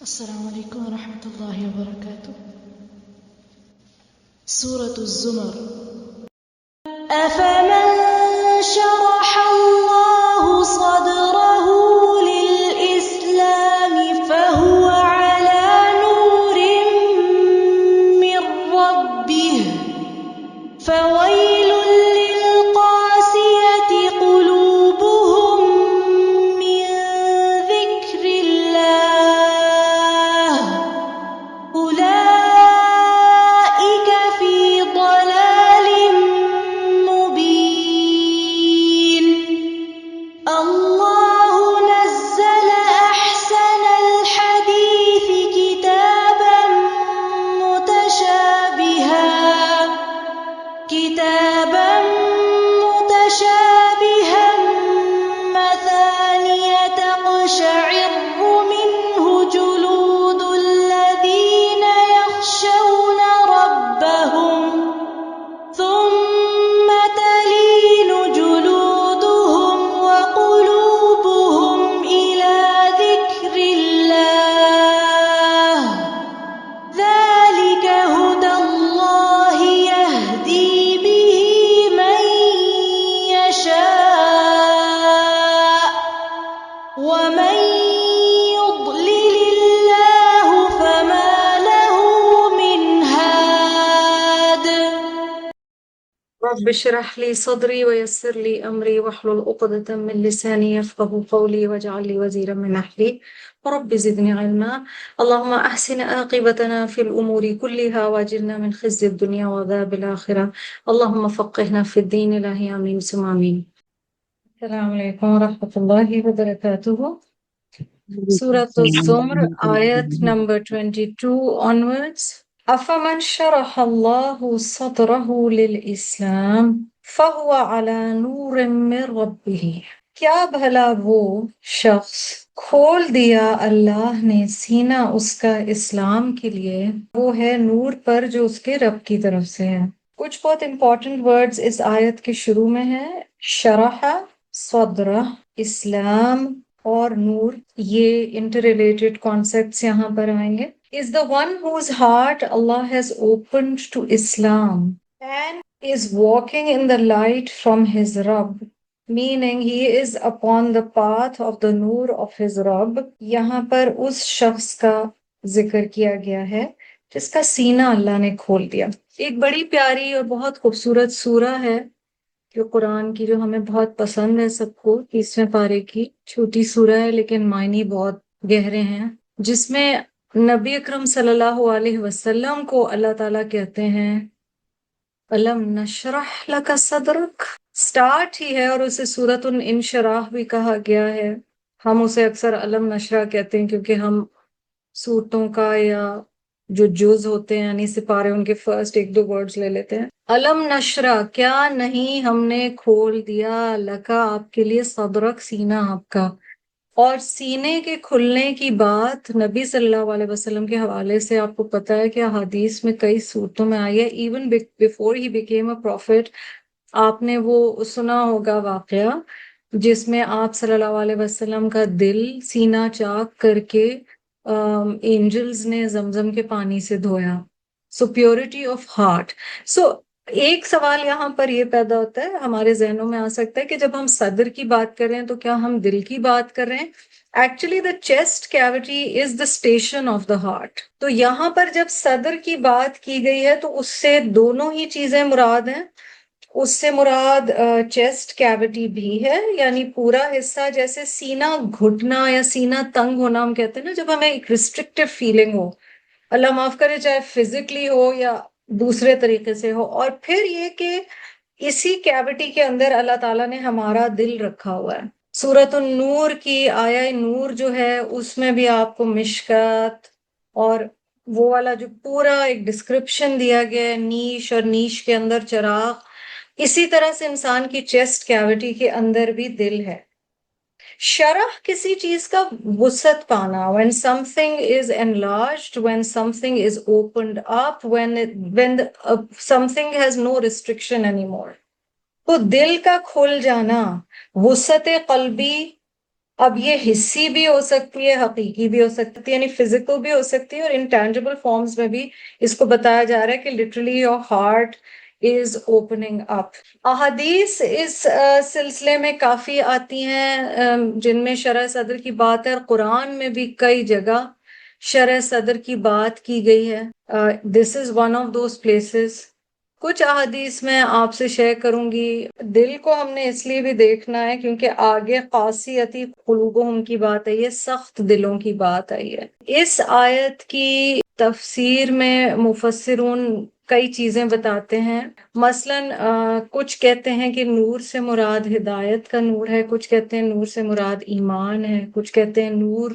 السلام علیکم ورحمۃ اللہ وبرکاتہ۔ سورة الزمر۔ أفمن شرح الله صدره للإسلام فهو على نور من ربه فويل للقاسية قلوبهم من ذكر الله أولئك في ضلال مبين۔ الله نزل أحسن الحديث كتابا متشابها مثانية تقشعر منه جلود الذين يخشون ربهم ثم تلين جلودهم وقلوبهم إلى ذكر الله ذلك هدى الله يهدي به من يشاء ومن يضلل الله فما له من هاد۔ رب اشرح لي صدري ويسر لي أمري واحلل عقدة من لساني يفقهوا قولي واجعل لي وزيرا من أهلي رب زدني علما اللهم أحسن عاقبتنا في الأمور كلها واجرنا من خزي الدنيا وعذاب الآخرة اللهم فقهنا في الدين إلهي آمين ثم آمين۔ السلام علیکم ورحمۃ اللہ وبرکاتہ۔ سورۃ الزمر آیت نمبر 22 onwards۔ أفمن شرح الله صدره للإسلام فهو على نور من ربه، کیا بھلا وہ شخص کھول دیا اللہ نے سینہ اس کا اسلام کے لیے، وہ ہے نور پر جو اس کے رب کی طرف سے ہے۔ کچھ بہت امپورٹنٹ ورڈز اس آیت کے شروع میں ہیں، شرح، صدرہ، اسلام اور نور، یہ انٹر ریلیٹڈ کانسیپٹس یہاں پر آئیں گے۔ is the one whose heart Allah has opened to Islam and is walking in the light from his Rabb, meaning he is upon the path of the Noor of his Rabb۔ یہاں پر اس شخص کا ذکر کیا گیا ہے جس کا سینہ اللہ نے کھول دیا۔ ایک بڑی پیاری اور بہت خوبصورت سورہ ہے جو قرآن کی، جو ہمیں بہت پسند ہے سب کو، 30ویں پارے کی چھوٹی سورہ ہے لیکن معنی بہت گہرے ہیں، جس میں نبی اکرم صلی اللہ علیہ وسلم کو اللہ تعالیٰ کہتے ہیں الم نشرح لک صدرک، سٹارٹ ہی ہے اور اسے سورۃ الانشراح بھی کہا گیا ہے۔ ہم اسے اکثر الم نشرح کہتے ہیں کیونکہ ہم سورتوں کا یا جو جز ہوتے ہیں یعنی سپارے ان کے فرسٹ 1-2 ورڈز لے لیتے ہیں۔ الم نشرح، کیا نہیں ہم نے کھول دیا، لکا آپ کے لیے، صدرک سینہ آپ کا۔ اور سینے کے کھلنے کی بات نبی صلی اللہ علیہ وسلم کے حوالے سے آپ کو پتہ ہے کہ حدیث میں کئی صورتوں میں آئی ہے، even before he became a prophet. آپ نے وہ سنا ہوگا واقعہ جس میں آپ صلی اللہ علیہ وسلم کا دل سینہ چاک کر کے اینجلز نے زمزم کے پانی سے دھویا۔ سو پیورٹی آف ہارٹ۔ سو ایک سوال یہاں پر یہ پیدا ہوتا ہے، ہمارے ذہنوں میں آ سکتا ہے کہ جب ہم صدر کی بات کر رہے ہیں تو کیا ہم دل کی بات کر رہے ہیں؟ Actually the chest cutie is the station of the heart. تو یہاں پر جب صدر کی بات کی گئی ہے تو اس سے دونوں ہی چیزیں مراد ہیں۔ اس سے مراد چیسٹ کیوٹی بھی ہے، یعنی پورا حصہ، جیسے سینہ گھٹنا یا سینہ تنگ ہونا ہم کہتے ہیں نا، جب ہمیں ایک ریسٹرکٹیو فیلنگ ہو، اللہ معاف کرے، چاہے فزیکلی ہو یا دوسرے طریقے سے ہو۔ اور پھر یہ کہ اسی کیوٹی کے اندر اللہ تعالیٰ نے ہمارا دل رکھا ہوا ہے۔ سورۃ النور کی آیہ نور جو ہے اس میں بھی آپ کو مشکات اور وہ والا جو پورا ایک ڈسکرپشن دیا گیا ہے، نیش اور نیش کے اندر چراغ، اسی طرح سے انسان کی چیسٹ کیوٹی کے اندر بھی دل ہے۔ شرح کسی چیز کا وسعت پانا، when something is enlarged, when something is opened up, when something has no restriction anymore۔ تو دل کا کھل جانا، وسعت قلبی اب یہ حصی بھی ہو سکتی ہے، حقیقی بھی ہو سکتی ہے، یعنی فزیکل بھی ہو سکتی ہے، اور انٹینجبل فارمز میں بھی اس کو بتایا جا رہا ہے کہ literally your heart is opening up. احادیث اس سلسلے میں کافی آتی ہیں جن میں شرح صدر کی بات ہے، اور قرآن میں بھی کئی جگہ شرح صدر کی بات کی گئی ہے۔ This is one of those places. کچھ احادیث میں آپ سے شیئر کروں گی۔ دل کو ہم نے اس لیے بھی دیکھنا ہے کیونکہ آگے قاسیتی قلوبہم کی بات آئی ہے، سخت دلوں کی بات آئی ہے۔ اس آیت کی تفسیر میں مفسرون کئی چیزیں بتاتے ہیں۔ مثلاً کچھ کہتے ہیں کہ نور سے مراد ہدایت کا نور ہے، کچھ کہتے ہیں نور سے مراد ایمان ہے، کچھ کہتے ہیں نور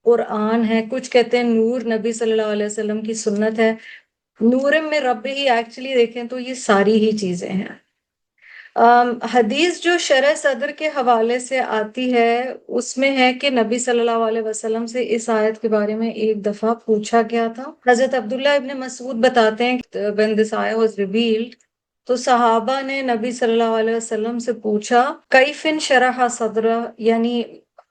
قرآن ہے، کچھ کہتے ہیں نور نبی صلی اللہ علیہ وسلم کی سنت ہے۔ نورم میں رب ہی ایکچولی دیکھیں تو یہ ساری ہی چیزیں ہیں۔ حدیث جو شرح صدر کے حوالے سے آتی ہے اس میں ہے کہ نبی صلی اللہ علیہ وسلم سے اس آیت کے بارے میں ایک دفعہ پوچھا گیا تھا۔ حضرت عبداللہ ابن مسعود بتاتے ہیں کہ when this ayah was revealed تو صحابہ نے نبی صلی اللہ علیہ وسلم سے پوچھا کیفن شرح صدر، یعنی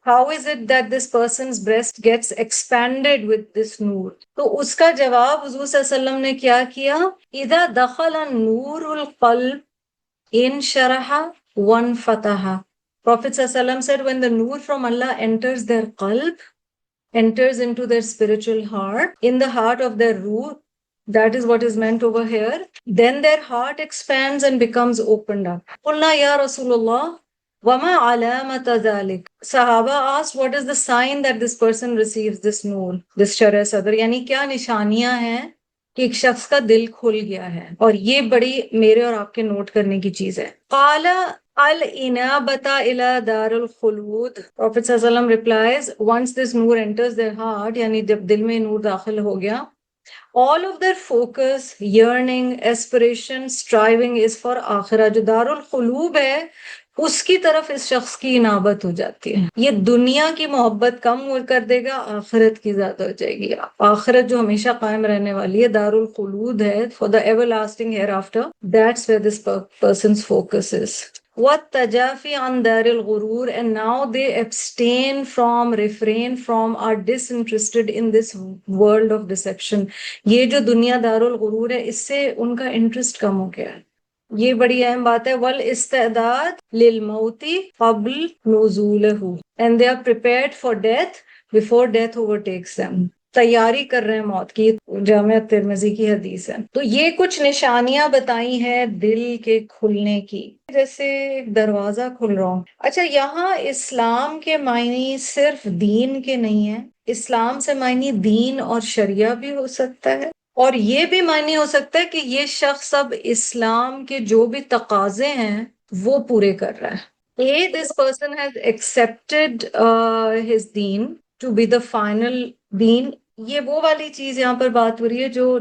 how is it that this person's breast gets expanded with this نور؟ تو اس کا جواب حضور صلی اللہ علیہ وسلم نے کیا کیا، اذا دخل نور القلب in sharaha one fataha. Prophet ﷺ said when the nur from Allah enters their qalb, enters into their spiritual heart, in the heart of their ruh, that is what is meant over here, then their heart expands and becomes opened up. Qulna ya Rasulullah, wama alamata dhalik? Sahaba asked, what is the sign that this person receives this nur, this shara sadr? Yani kya nishaniyan hain کہ ایک شخص کا دل کھل گیا ہے؟ اور یہ بڑی میرے اور آپ کے نوٹ کرنے کی چیز ہے۔ قال الانابۃ الی دار الخلود، Prophet صلی اللہ علیہ وسلم replies once this nur enters their heart، یعنی جب دل میں نور داخل ہو گیا، all of their focus, yearning, aspiration, striving is for آخرہ۔ جو دار الخلود ہے اس کی طرف اس شخص کی انابت ہو جاتی ہے۔ یہ دنیا کی محبت کم کر دے گا، آخرت کی زیادہ ہو جائے گی۔ آخرت جو ہمیشہ قائم رہنے والی ہے، دار الخلود ہے، for the everlasting hereafter, that's where this person's focus is. وَالتَّجَافِي عَنْ دَارِ الْغُرُورِ، and now they abstain from, refrain from, are disinterested in this world of deception۔ یہ جو دنیا دار الغرور ہے اس سے ان کا انٹرسٹ کم ہو گیا ہے۔ یہ بڑی اہم بات ہے۔ وَالْإِسْتِعْدَادِ لِلْمَوْتِ قَبْلَ نُزُولِهِ، and they are prepared for death before death overtakes them۔ تیاری کر رہے ہیں موت کی، جامع ترمذی کی حدیث ہے۔ تو یہ کچھ نشانیاں بتائی ہیں دل کے کھلنے کی، جیسے ایک دروازہ کھل رہا ہوں۔ اچھا، یہاں اسلام کے معنی صرف دین کے نہیں ہیں، اسلام سے معنی دین اور شریعہ بھی ہو سکتا ہے، اور یہ بھی معنی ہو سکتا ہے کہ یہ شخص اب اسلام کے جو بھی تقاضے ہیں وہ پورے کر رہا ہے۔ this person has accepted his deen to be the final deen۔ یہ وہ والی چیز یہاں پر بات ہو رہی ہے جو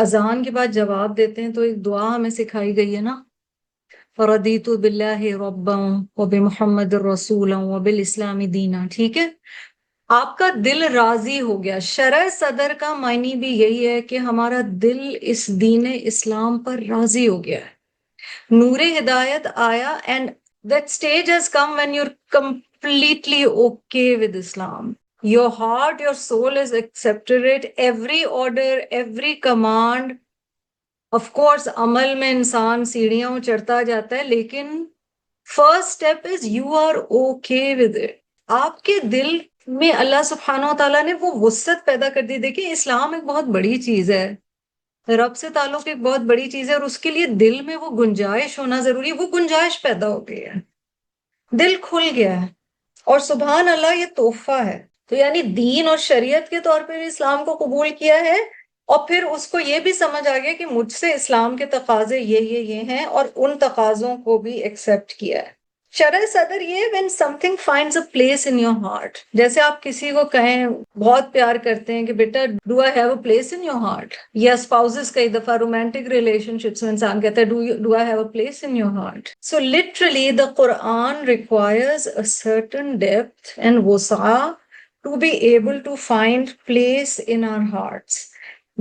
اذان کے بعد جواب دیتے ہیں تو ایک دعا ہمیں سکھائی گئی ہے نا، فَرَضِيتُ بِاللَّهِ رَبًّا وَبِمُحَمَّدٍ رَسُولًا وَبِالْإِسْلَامِ دِينًا۔ ٹھیک ہے، آپ کا دل راضی ہو گیا۔ شرح صدر کا معنی بھی یہی ہے کہ ہمارا دل اس دین اسلام پر راضی ہو گیا ہے، نور ہدایت آیا، and that stage has come when you're completely okay with Islam۔ Your heart, your soul has accepted it, every order, every command۔ of course عمل میں انسان سیڑھیاں چڑھتا جاتا ہے، لیکن first step is you are okay with it۔ آپ کے دل میں اللہ سبحانہ و تعالیٰ نے وہ وسعت پیدا کر دی۔ دیکھیں اسلام ایک بہت بڑی چیز ہے، رب سے تعلق ایک بہت بڑی چیز ہے، اور اس کے لیے دل میں وہ گنجائش ہونا ضروری ہے۔ وہ گنجائش پیدا ہو گئی ہے، دل کھل گیا ہے، اور سبحان اللہ یہ تحفہ ہے۔ تو یعنی دین اور شریعت کے طور پہ اسلام کو قبول کیا ہے، اور پھر اس کو یہ بھی سمجھ آ گیا کہ مجھ سے اسلام کے تقاضے یہ ہیں، اور ان تقاضوں کو بھی ایکسیپٹ کیا ہے۔ شرح صدر یہ when something finds a place in your heart۔ جیسے آپ کسی کو کہیں، بہت پیار کرتے ہیں کہ بیٹا do I have a place in your heart، یا spouses کئی دفعہ رومانٹک ریلیشن شپس میں انسان کہتا ہے do I have a place in your heart۔ So literally the Quran requires a certain depth and wus'a to be able to find place in our hearts۔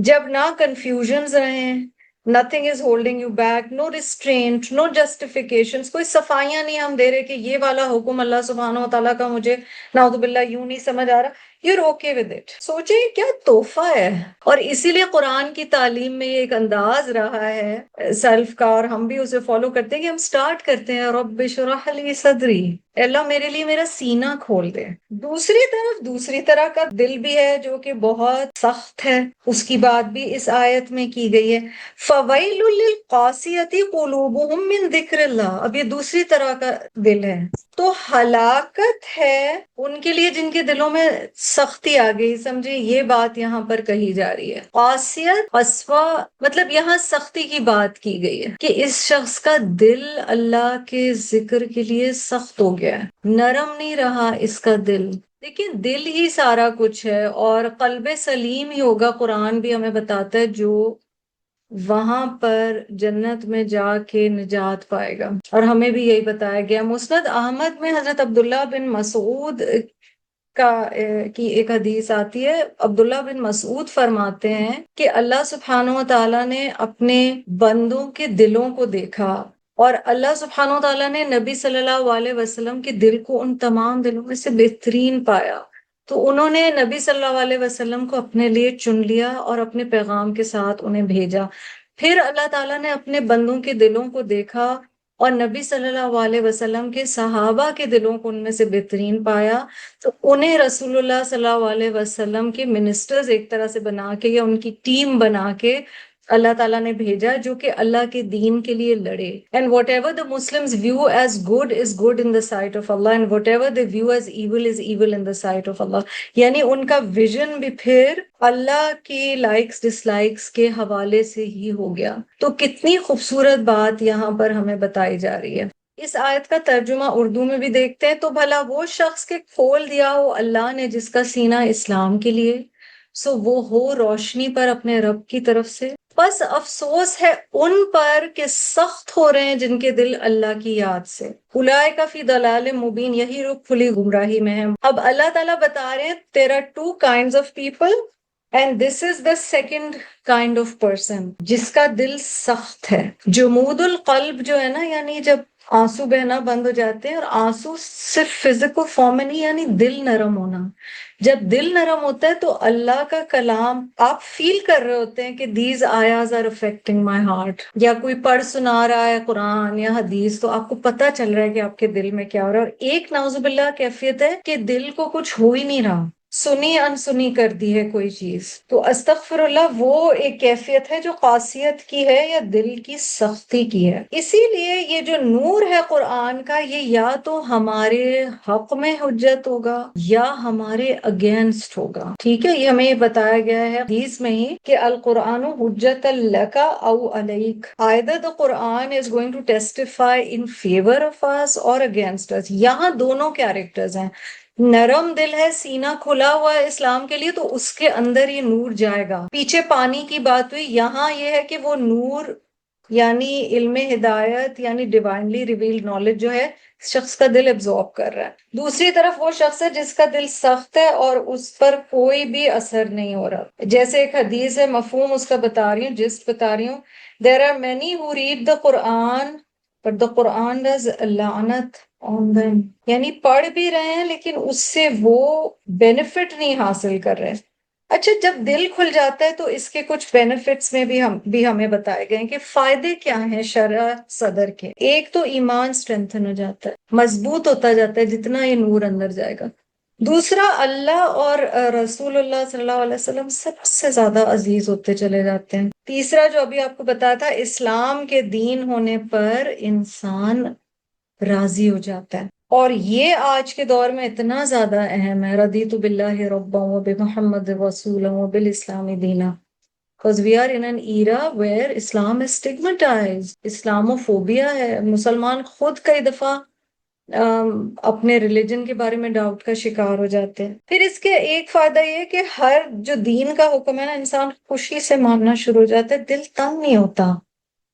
جب نہ confusions رہیں، nothing is holding you back, no restraint, no justifications. کوئی صفائیاں نہیں ہم دے رہے کہ یہ والا حکم اللہ سبحانہ و تعالیٰ کا مجھے نعوذ باللہ یوں نہیں سمجھ آ رہا. You're okay with it. سوچیں کیا تحفہ ہے. اور اسی لیے قرآن کی تعلیم میں یہ ایک انداز رہا ہے سیلف کا، اور ہم بھی اسے فالو کرتے ہیں کہ ہم سٹارٹ کرتے ہیں رب اشرح لی صدری، اللہ میرے لیے میرا سینہ کھول دے. دوسری طرف دوسری طرح کا دل بھی ہے جو کہ بہت سخت ہے، اس کی بات بھی اس آیت میں کی گئی ہے. فویل للقاسیۃ قلوبہم من ذکر اللہ، اب یہ دوسری طرح کا دل ہے. تو ہلاکت ہے ان کے لیے جن کے دلوں میں سختی آ گئی. سمجھے یہ بات یہاں پر کہی جا رہی ہے. قاسیت قسوہ مطلب یہاں سختی کی بات کی گئی ہے کہ اس شخص کا دل اللہ کے ذکر کے لیے سخت ہو گیا ہے، نرم نہیں رہا اس کا دل. لیکن دل ہی سارا کچھ ہے، اور قلب سلیم ہی ہوگا. قرآن بھی ہمیں بتاتا ہے جو وہاں پر جنت میں جا کے نجات پائے گا، اور ہمیں بھی یہی بتایا گیا. مسند احمد میں حضرت عبداللہ بن مسعود کی ایک حدیث آتی ہے. عبداللہ بن مسعود فرماتے ہیں کہ اللہ سبحانہ و تعالیٰ نے اپنے بندوں کے دلوں کو دیکھا، اور اللہ سبحانہ و تعالیٰ نے نبی صلی اللہ علیہ وسلم کے دل کو ان تمام دلوں میں سے بہترین پایا. تو انہوں نے نبی صلی اللہ علیہ وسلم کو اپنے لیے چن لیا اور اپنے پیغام کے ساتھ انہیں بھیجا. پھر اللہ تعالیٰ نے اپنے بندوں کے دلوں کو دیکھا اور نبی صلی اللہ علیہ وسلم کے صحابہ کے دلوں کو ان میں سے بہترین پایا. تو انہیں رسول اللہ صلی اللہ علیہ وسلم کے منسٹرز ایک طرح سے بنا کے یا ان کی ٹیم بنا کے اللہ تعالیٰ نے بھیجا، جو کہ اللہ کے دین کے لیے لڑے. And whatever the Muslims view as good is good in the sight of Allah, and whatever they view as evil is evil in the sight of Allah. یعنی ان کا ویژن بھی پھر اللہ کی لائکس ڈس لائکس کے حوالے سے ہی ہو گیا. تو کتنی خوبصورت بات یہاں پر ہمیں بتائی جا رہی ہے. اس آیت کا ترجمہ اردو میں بھی دیکھتے ہیں تو بھلا وہ شخص کے کھول دیا ہو اللہ نے جس کا سینہ اسلام کے لیے، سو وہ ہو روشنی پر اپنے رب کی طرف سے. بس افسوس ہے ان پر کہ سخت ہو رہے ہیں جن کے دل اللہ کی یاد سے. اولئک فی ضلال مبین، یہی لوگ کھلی گمراہی میں ہیں. اب اللہ تعالیٰ بتا رہے ہیں there are two kinds of people and this is the second kind of person جس کا دل سخت ہے. جمود القلب جو ہے نا، یعنی جب آنسو بہنا بند ہو جاتے ہیں، اور آنسو صرف فزیکل فارم میں نہیں، یعنی دل نرم ہونا. جب دل نرم ہوتا ہے تو اللہ کا کلام آپ فیل کر رہے ہوتے ہیں کہ these ayahs are affecting my heart, یا کوئی پڑھ سنا رہا ہے قرآن یا حدیث تو آپ کو پتہ چل رہا ہے کہ آپ کے دل میں کیا ہو رہا ہے. اور ایک نعوذ باللہ کیفیت ہے کہ دل کو کچھ ہو ہی نہیں رہا، سنی انسنی کر دی ہے کوئی چیز. تو استغفر اللہ، وہ ایک کیفیت ہے جو قاسیت کی ہے یا دل کی سختی کی ہے. اسی لیے یہ جو نور ہے قرآن کا، یہ یا تو ہمارے حق میں حجت ہوگا یا ہمارے اگینسٹ ہوگا. ٹھیک ہے، یہ ہمیں بتایا گیا ہے حدیث میں ہی کہ القرآن حجت لک او علیک. either the Quran is going to testify in favor of us or against us. یہاں دونوں کیریکٹرز ہیں. نرم دل ہے، سینہ کھلا ہوا ہے اسلام کے لیے، تو اس کے اندر یہ نور جائے گا. پیچھے پانی کی بات ہوئی، یہاں یہ ہے کہ وہ نور یعنی علم ہدایت، یعنی ڈیوائنلی ریویلڈ نالج جو ہے شخص کا دل ایبزارب کر رہا ہے. دوسری طرف وہ شخص ہے جس کا دل سخت ہے اور اس پر کوئی بھی اثر نہیں ہو رہا. جیسے ایک حدیث ہے، مفہوم اس کا بتا رہی ہوں، جسٹ بتا رہی ہوں. There are many who read the Quran but the Quran does لعنت on them. یعنی پڑھ بھی رہے ہیں لیکن اس سے وہ بینیفٹ نہیں حاصل کر رہے. اچھا، جب دل کھل جاتا ہے تو اس کے کچھ بینیفٹس میں بھی ہمیں بتائے گئے ہیں کہ فائدے کیا ہیں شرح صدر کے. ایک تو ایمان سٹرینتھن ہو جاتا ہے، مضبوط ہوتا جاتا ہے جتنا یہ نور اندر جائے گا. دوسرا، اللہ اور رسول اللہ صلی اللہ علیہ وسلم سب سے زیادہ عزیز ہوتے چلے جاتے ہیں. تیسرا جو ابھی آپ کو بتایا تھا، اسلام کے دین ہونے پر انسان راضی ہو جاتا ہے. اور یہ آج کے دور میں اتنا زیادہ اہم ہے. رضیت باللہ ربا وبمحمد رسولا وبالاسلام دینا. Because we are in an era where Islam is stigmatized. Islamophobia ہے. مسلمان خود کئی دفعہ اپنے ریلیجن کے بارے میں ڈاؤٹ کا شکار ہو جاتے ہیں. پھر اس کے ایک فائدہ یہ کہ ہر جو دین کا حکم ہے نا، انسان خوشی سے ماننا شروع ہو جاتا ہے. دل تنگ نہیں ہوتا،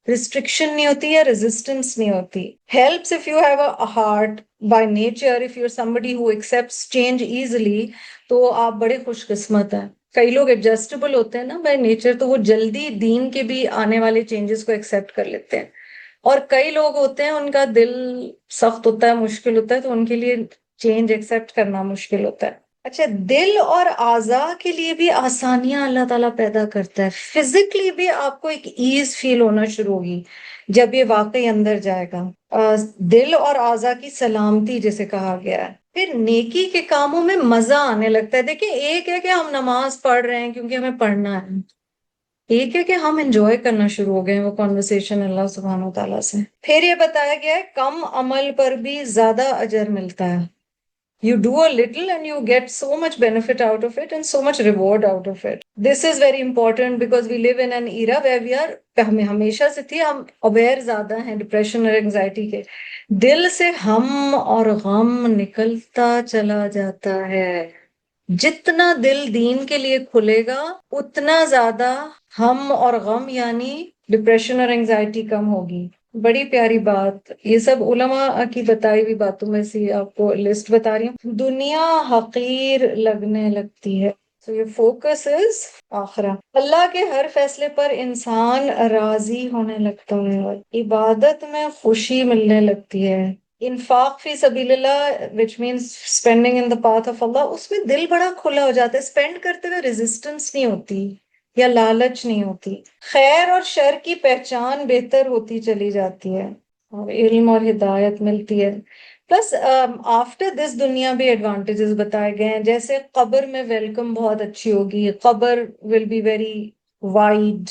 ریسٹرکشن نہیں ہوتی یا ریزسٹنس نہیں ہوتی. helps if you have a heart by nature, if you're somebody who accepts change easily, تو آپ بڑے خوش قسمت ہیں. کئی لوگ ایڈجسٹیبل ہوتے ہیں نا بائی نیچر، تو وہ جلدی دین کے بھی آنے والے چینجز کو ایکسیپٹ کر لیتے ہیں، اور کئی لوگ ہوتے ہیں ان کا دل سخت ہوتا ہے، مشکل ہوتا ہے، تو ان کے لیے چینج ایکسیپٹ کرنا مشکل ہوتا ہے۔ اچھا، دل اور اعضاء کے لیے بھی آسانیاں اللہ تعالیٰ پیدا کرتا ہے، فزیکلی بھی آپ کو ایک ایز فیل ہونا شروع ہوگی جب یہ واقعی اندر جائے گا۔ دل اور اعضاء کی سلامتی جسے کہا گیا ہے۔ پھر نیکی کے کاموں میں مزہ آنے لگتا ہے۔ دیکھیں، ایک ہے کہ ہم نماز پڑھ رہے ہیں کیونکہ ہمیں پڑھنا ہے، ایک ہے کہ ہم انجوائے کرنا شروع ہو گئے ہیں وہ کانورسیشن اللہ سبحانہ و تعالیٰ سے۔ پھر یہ بتایا گیا ہے کم عمل پر بھی زیادہ اجر ملتا ہے۔ You do a little and you get so much benefit out of it and so much reward out of it. This is very important because we live in an era where we are ہمیں ہمیشہ سے تھی، ہم aware زیادہ ہیں depression اور anxiety کے، دل سے ہم اور غم نکلتا چلا جاتا ہے۔ جتنا دل دین کے لیے کھلے گا اتنا زیادہ ہم اور غم یعنی ڈپریشن اور انگزائٹی کم ہوگی۔ بڑی پیاری بات، یہ سب علماء کی بتائی ہوئی باتوں میں سے آپ کو لسٹ بتا رہی ہوں۔ دنیا حقیر لگنے لگتی ہے، تو یہ فوکس از آخرہ۔ اللہ کے ہر فیصلے پر انسان راضی ہونے لگتا ہے، عبادت میں خوشی ملنے لگتی ہے۔ انفاق فی سبیل اللہ which means spending in the path of Allah، اس میں دل بڑا کھلا ہو جاتا ہے، اسپینڈ کرتے ہوئے ریزسٹنس نہیں ہوتی یا لالچ نہیں ہوتی۔ خیر اور شر کی پہچان بہتر ہوتی چلی جاتی ہے، اور علم اور ہدایت ملتی ہے۔ پلس آفٹر دس دنیا بھی ایڈوانٹیجز بتائے گئے ہیں، جیسے قبر میں ویلکم بہت اچھی ہوگی، قبر will be very wide,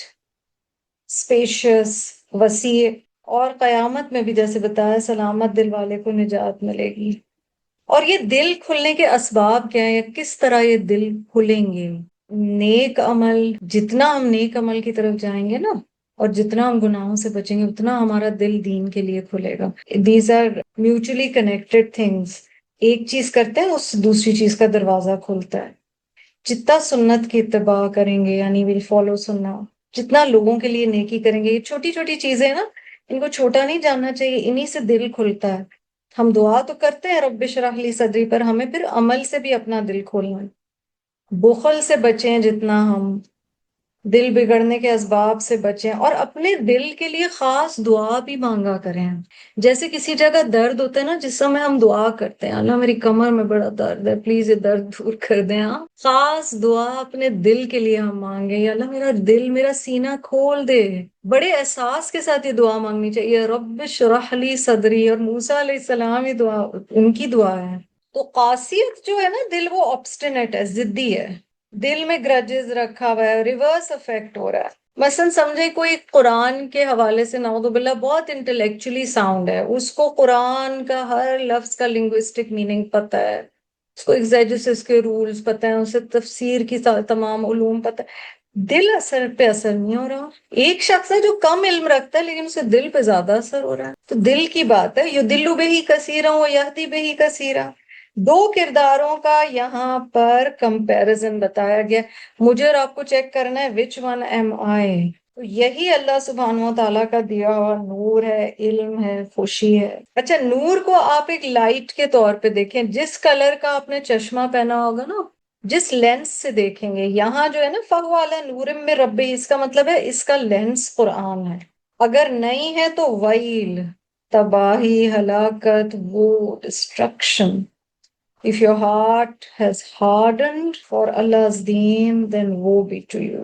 spacious, وسیع، اور قیامت میں بھی جیسے بتایا سلامت دل والے کو نجات ملے گی۔ اور یہ دل کھلنے کے اسباب کیا ہیں یا کس طرح یہ دل کھلیں گے؟ نیک عمل، جتنا ہم نیک عمل کی طرف جائیں گے نا، اور جتنا ہم گناہوں سے بچیں گے اتنا ہمارا دل دین کے لیے کھلے گا۔ These are mutually connected things, ایک چیز کرتے ہیں اس دوسری چیز کا دروازہ کھلتا ہے۔ جتنا سنت کی اتباع کریں گے یعنی ویل فالو سننا، جتنا لوگوں کے لیے نیکی کریں گے، یہ چھوٹی چھوٹی چیزیں نا، ان کو چھوٹا نہیں جاننا چاہیے، انہی سے دل کھلتا ہے۔ ہم دعا تو کرتے ہیں رب اشرح لی صدری، پر ہمیں پھر عمل سے بھی اپنا دل کھولنا ہے۔ بخل سے بچیں جتنا ہم، دل بگڑنے کے اسباب سے بچیں، اور اپنے دل کے لیے خاص دعا بھی مانگا کریں۔ جیسے کسی جگہ درد ہوتا ہے نا، جس سمے ہم دعا کرتے ہیں اللہ میری کمر میں بڑا درد ہے، پلیز یہ درد دور کر دیں، ہاں خاص دعا اپنے دل کے لیے ہم مانگیں، یا اللہ میرا دل، میرا سینہ کھول دے۔ بڑے احساس کے ساتھ یہ دعا مانگنی چاہیے، رب اشرح لی صدری، اور موسیٰ علیہ السلام یہ دعا ان کی دعا ہے۔ تو قاسیت جو ہے نا دل، وہ obstinate ہے، ضدی ہے، دل میں گرجز رکھا ہوا ہے، ریورس افیکٹ ہو رہا ہے۔ مثلا سمجھے کوئی قرآن کے حوالے سے نعوذ باللہ بہت انٹلیکچولی ساؤنڈ ہے، اس کو قرآن کا ہر لفظ کا لنگوسٹک میننگ پتہ ہے، اس کو ایگزیجسس کے رولز پتہ ہیں، اسے تفسیر کی تمام علوم پتہ ہے، دل اثر پہ اثر نہیں ہو رہا۔ ایک شخص ہے جو کم علم رکھتا ہے لیکن اسے دل پہ زیادہ اثر ہو رہا ہے، تو دل کی بات ہے۔ یضل بہ کثیرا ویہدی بہ کثیرا، دو کرداروں کا یہاں پر کمپیرزن بتایا گیا، مجھے اور آپ کو چیک کرنا ہے وچ ون ایم آئی۔ تو یہی اللہ سبحانہ و تعالیٰ کا دیا ہوا نور ہے، علم ہے، خوشی ہے۔ اچھا، نور کو آپ ایک لائٹ کے طور پہ دیکھیں، جس کلر کا آپ نے چشمہ پہنا ہوگا نا، جس لینس سے دیکھیں گے، یہاں جو ہے نا فَهُوَ عَلَىٰ نُورٍ مِّن رَبِّهِ، اس کا مطلب ہے اس کا لینس قرآن ہے۔ اگر نہیں ہے تو ویل، تباہی، ہلاکت، وہ destruction. If your heart has hardened for Allah's deen, then woe be to you۔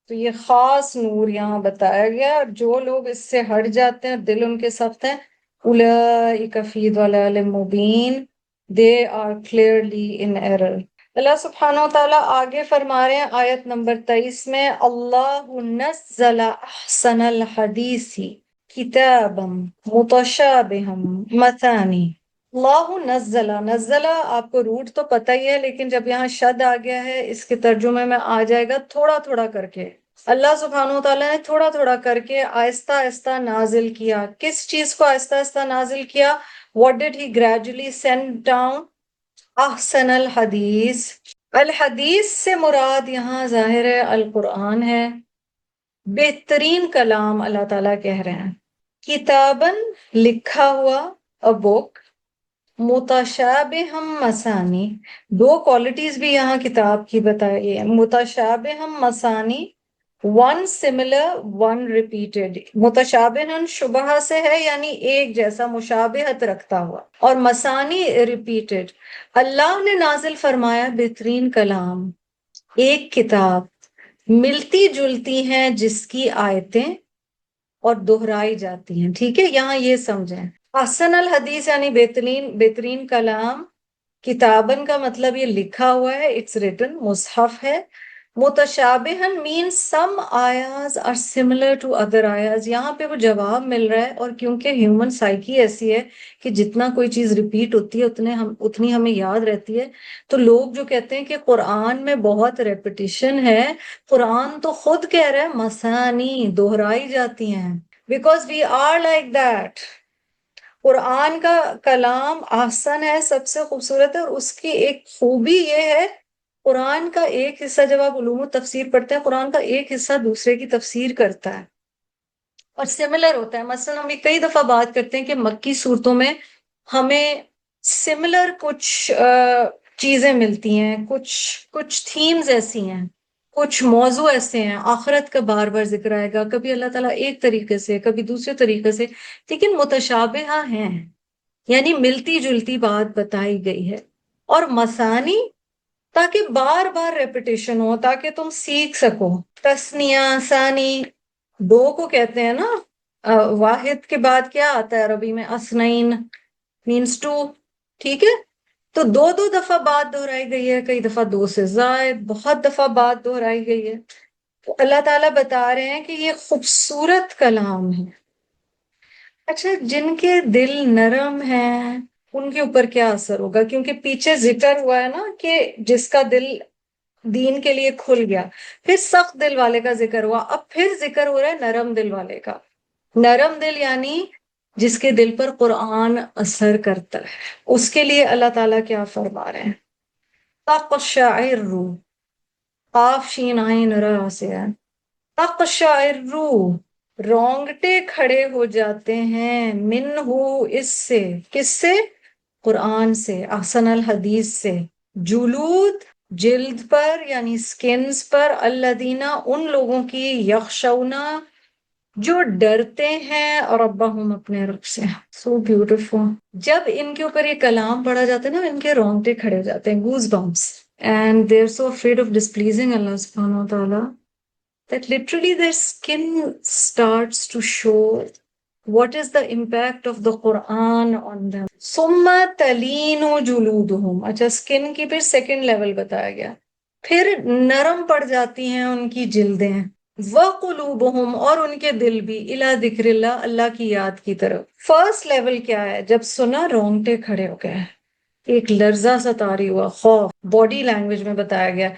تو یہ خاص نور یہاں بتایا گیا، اور جو لوگ اس سے ہٹ جاتے ہیں، دل ان کے سخت ہیں، أُولَٰئِكَ فِي ضَلَالٍ مُّبِينٍ، they are clearly in error۔ اللہ سبحانہ وتعالیٰ آگے فرما رہے ہیں آیت نمبر 23 میں، اللہ نزل احسن الحدیث کتابا متشابہا مثانی۔ اللہ نزلہ آپ کو روٹ تو پتہ ہی ہے، لیکن جب یہاں شد آ گیا ہے اس کے ترجمے میں آ جائے گا تھوڑا تھوڑا کر کے۔ اللہ سبحانہ وتعالیٰ نے تھوڑا تھوڑا کر کے آہستہ آہستہ نازل کیا۔ کس چیز کو آہستہ آہستہ نازل کیا؟ What did he gradually send down؟ احسن الحدیث۔ الحدیث سے مراد یہاں ظاہر ہے القرآن ہے، بہترین کلام اللہ تعالیٰ کہہ رہے ہیں۔ کتابن لکھا ہوا، a book، متشابہم مثانی، دو کوالٹیز بھی یہاں کتاب کی بتائی ہے. متشابہم مثانی، ون سملر ون ریپیٹڈ. متشابہن شبہ سے ہے یعنی ایک جیسا، مشابہت رکھتا ہوا، اور مثانی ریپیٹڈ. اللہ نے نازل فرمایا بہترین کلام، ایک کتاب ملتی جلتی ہیں جس کی آیتیں اور دہرائی جاتی ہیں. ٹھیک ہے، یہاں یہ سمجھیں. احسن الحدیث یعنی بہترین کلام. کتابن کا مطلب یہ لکھا ہوا ہے، اٹس ریٹن، مصحف ہے. متشابہن means some ayahs are similar to other ayahs. یہاں پہ وہ جواب مل رہا ہے، اور کیونکہ ہیومن سائیکی ایسی ہے کہ جتنا کوئی چیز ریپیٹ ہوتی ہے اتنی ہمیں یاد رہتی ہے. تو لوگ جو کہتے ہیں کہ قرآن میں بہت ریپیٹیشن ہے، قرآن تو خود کہہ رہا ہے مثانی، دہرائی جاتی ہیں. Because we are like that. قرآن کا کلام احسن ہے، سب سے خوبصورت ہے، اور اس کی ایک خوبی یہ ہے، قرآن کا ایک حصہ جب آپ علوم تفسیر پڑھتے ہیں، قرآن کا ایک حصہ دوسرے کی تفسیر کرتا ہے اور سملر ہوتا ہے. مثلا ہم کئی دفعہ بات کرتے ہیں کہ مکی صورتوں میں ہمیں سملر کچھ چیزیں ملتی ہیں، کچھ تھیمز ایسی ہیں، کچھ موضوع ایسے ہیں. آخرت کا بار بار ذکر آئے گا، کبھی اللہ تعالیٰ ایک طریقے سے، کبھی دوسرے طریقے سے، لیکن متشابہہ ہیں، یعنی ملتی جلتی بات بتائی گئی ہے. اور مثانی تاکہ بار بار ریپیٹیشن ہو، تاکہ تم سیکھ سکو. تسنیہ ثانی دو کو کہتے ہیں نا. واحد کے بعد کیا آتا ہے عربی میں؟ اسنین مینس ٹو. ٹھیک ہے، تو دو دفعہ بات دہرائی گئی ہے، کئی دفعہ دو سے زائد، بہت دفعہ بات دہرائی گئی ہے. تو اللہ تعالیٰ بتا رہے ہیں کہ یہ خوبصورت کلام ہے. اچھا، جن کے دل نرم ہیں ان کے اوپر کیا اثر ہوگا؟ کیونکہ پیچھے ذکر ہوا ہے نا کہ جس کا دل دین کے لیے کھل گیا، پھر سخت دل والے کا ذکر ہوا، اب پھر ذکر ہو رہا ہے نرم دل والے کا. نرم دل یعنی جس کے دل پر قرآن اثر کرتا ہے، اس کے لیے اللہ تعالیٰ کیا فرما رہے ہیں؟ تقشعر، قاف شین عین را سے ہے. تقشعر، رونگٹے کھڑے ہو جاتے ہیں، منہ اس سے، کس سے؟ قرآن سے، احسن الحدیث سے. جلود جلد پر یعنی سکنز پر، الذین ان لوگوں کی، یخشونا جو ڈرتے ہیں، ربہم اپنے رب سے. So beautiful. جب ان کے اوپر یہ کلام پڑھا جاتا ہے نا، ان کے رونگٹے کھڑے ہو جاتے ہیں، goosebumps. And they are so afraid of displeasing Allah سبحانہ وتعالی that literally their skin starts to show what is the impact of the Quran on them. ثم تلین جلودہم. اچھا، سکن کی پھر سیکنڈ لیول بتایا گیا. پھر نرم پڑ جاتی ہیں ان کی جلدیں. وقلوبہم، اور ان کے دل بھی، الی ذکر اللہ، اللہ کی یاد کی طرف. فرسٹ لیول کیا ہے؟ جب سنا رونگٹے کھڑے ہو گئے، ایک لرزہ سا طاری ہوا، خوف، باڈی لینگویج میں بتایا گیا.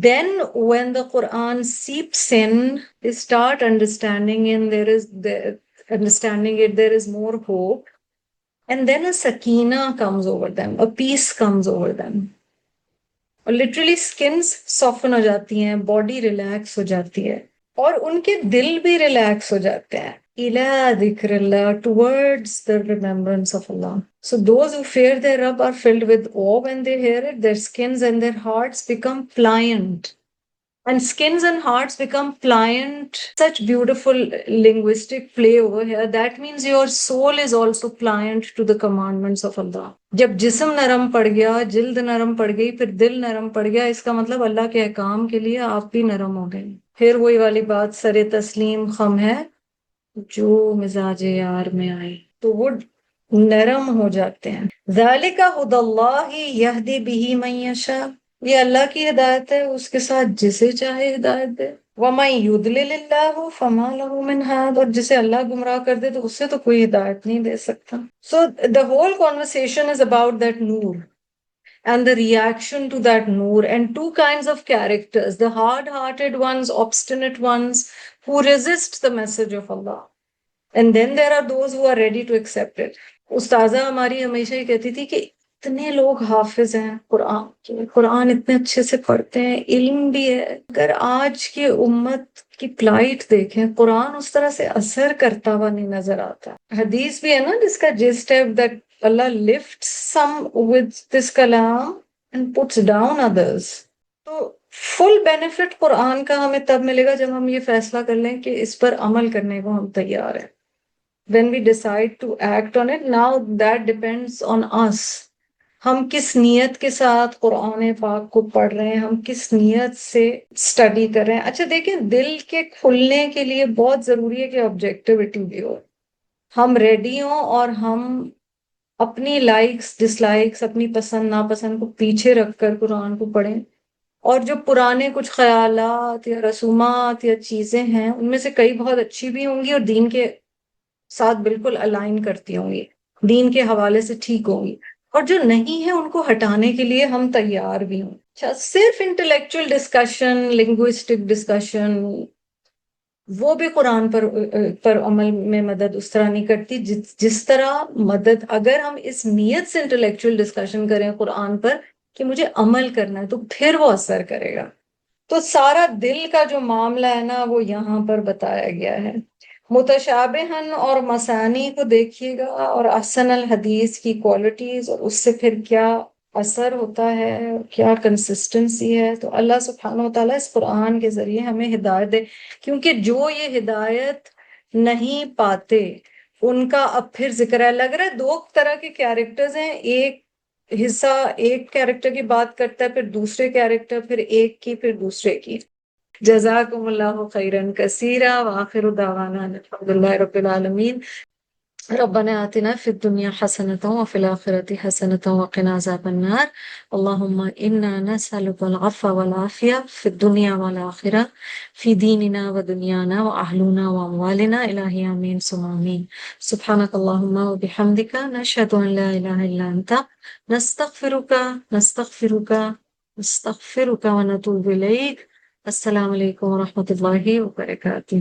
Then when the Quran seeps in, they start understanding and there is more hope. And then a sakina comes over them, a peace comes over them. اور literally skins soften ہو جاتی ہیں، body relax ہو جاتی ہے، اور ان کے دل بھی relax ہو جاتے ہیں. إِلَىٰ ذِكْرِ اللَّهِ, towards the remembrance of Allah. So those who fear their Rabb are filled with awe when they hear it. Their skins and their hearts become pliant. And skins and hearts become pliant. Such beautiful linguistic play over here. That means your soul is also pliant to the commandments of Allah. جب جسم نرم پڑ گیا، جلد نرم پڑ گئی، پھر دل نرم پڑ گیا، اس کا مطلب اللہ کے احکام کے لیے آپ بھی نرم ہو گئے. پھر وہی والی بات، سر تسلیم خم ہے جو مزاج یار میں آئے، تو وہ نرم ہو جاتے ہیں. ذالک ھدی اللہ یہدی بہ من یشاء، یہ اللہ کی ہدایت ہے، اس کے ساتھ جسے چاہے ہدایت دے. ومن یضلل اللہ فما لہ من ہاد، اور جسے اللہ گمراہ کر دے تو اس سے تو کوئی ہدایت نہیں دے سکتا. So the whole conversation is about that noor and the reaction to that noor, and two kinds of characters: the hard-hearted ones, obstinate ones who resist the message of Allah, and then there are those who are ready to accept it. استاذہ ہماری ہمیشہ یہ کہتی تھی کہ اتنے لوگ حافظ ہیں قرآن کے، قرآن اتنے اچھے سے پڑھتے ہیں، علم بھی ہے، اگر آج کی امت کی پلائٹ دیکھیں، قرآن اس طرح سے اثر کرتا ہوا نہیں نظر آتا. حدیث بھی ہے نا جس کا جسٹ ہے that Allah lifts some with this kalam and puts down others. تو فل بینیفٹ قرآن کا ہمیں تب ملے گا جب ہم یہ فیصلہ کر لیں کہ اس پر عمل کرنے کو ہم تیار ہیں. When we decide to act on it, now that depends on us. ہم کس نیت کے ساتھ قرآن پاک کو پڑھ رہے ہیں, ہم کس نیت سے اسٹڈی کر رہے ہیں. اچھا دیکھیں, دل کے کھلنے کے لیے بہت ضروری ہے کہ آبجیکٹیوٹی بھی ہو, ہم ریڈی ہوں اور ہم اپنی لائکس ڈس لائکس, اپنی پسند ناپسند کو پیچھے رکھ کر قرآن کو پڑھیں. اور جو پرانے کچھ خیالات یا رسومات یا چیزیں ہیں ان میں سے کئی بہت اچھی بھی ہوں گی اور دین کے ساتھ بالکل الائن کرتی ہوں گی, دین کے حوالے سے ٹھیک ہوں گی, اور جو نہیں ہے ان کو ہٹانے کے لیے ہم تیار بھی ہوں. اچھا, صرف انٹلیکچوئل ڈسکشن, لنگوسٹک ڈسکشن, وہ بھی قرآن پر عمل میں مدد اس طرح نہیں کرتی جس طرح مدد اگر ہم اس نیت سے انٹلیکچوئل ڈسکشن کریں قرآن پر کہ مجھے عمل کرنا ہے, تو پھر وہ اثر کرے گا. تو سارا دل کا جو معاملہ ہے نا وہ یہاں پر بتایا گیا ہے. متشابہن اور مسانی کو دیکھیے گا, اور احسن الحدیث کی کوالٹیز, اور اس سے پھر کیا اثر ہوتا ہے, کیا کنسسٹنسی ہے. تو اللہ سبحانہ و تعالیٰ اس قرآن کے ذریعے ہمیں ہدایت دے, کیونکہ جو یہ ہدایت نہیں پاتے ان کا اب پھر ذکر ہے. لگ رہا ہے دو طرح کے کیریکٹرز ہیں, ایک حصہ ایک کیریکٹر کی بات کرتا ہے, پھر دوسرے کیریکٹر, پھر ایک کی, پھر دوسرے کی. جزاکم اللہ خیرا کثیرا وآخر دعوانا الحمد للہ رب العالمین. ربنا آتنا في الدنيا حسنة وفي الآخرة حسنة وقنا عذاب النار. اللهم إنا نسألك العفو والعافية في الدنيا والآخرة في ديننا ودنيانا وأهلنا وأموالنا. إلهي آمين ثم آمين. سبحانك اللهم وبحمدك نشهد أن لا إله إلا أنت نستغفرك ونتوب إليك. السلام علیکم ورحمۃ اللہ وبرکاتہ.